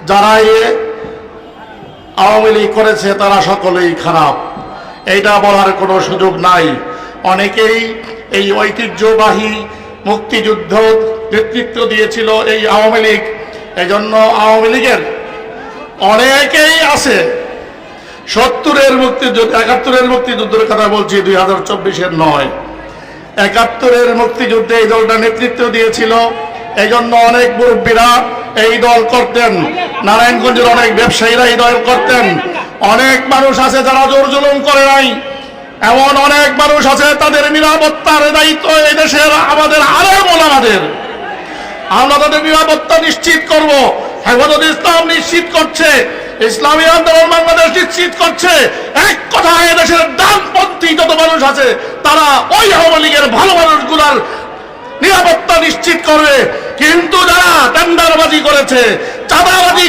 যারা আওয়ামী লীগ করেছে তারা সকলেই খারাপ, এইটা বলার কোনো সুযোগ নাই। অনেকেই এই ঐতিহ্যবাহী মুক্তিযুদ্ধ নেতৃত্ব দিয়েছিল এই আওয়ামী লীগ, এজন্য আওয়ামী লীগের অনেকেই আছে 70-এর মুক্তিযুদ্ধ, 71-এর মুক্তিযুদ্ধের কথা বলছি, 2024-এর নয়। 71-এর মুক্তিযুদ্ধে এই দলটা নেতৃত্ব দিয়েছিল, এই জন্য অনেক মুরব্বীরা এই দল করতেন, নারায়ণগঞ্জের অনেক ব্যবসায়ীরা এই দল করতেন। অনেক মানুষ আছে যারা জোর জুলুম করে নাই, এমন অনেক মানুষ আছে তাদের নিরাপত্তার দায়িত্ব এই দেশের আমাদের আলেম ওলামাদের। আমরা তাদের নিরাপত্তা নিশ্চিত করব। হেফাজত ইসলাম নিশ্চিত করছে, ইসলামী আন্দোলন বাংলাদেশ নিশ্চিত করছে। এক কথায় এদেশের ডানপন্থী যত মানুষ আছে তারা ওই আওয়ামী লীগের ভালো মানুষগুলার নিরাপত্তা নিশ্চিত করবে। কিন্তু যারা টেন্ডারবাজি করেছে, চাঁদাবাজি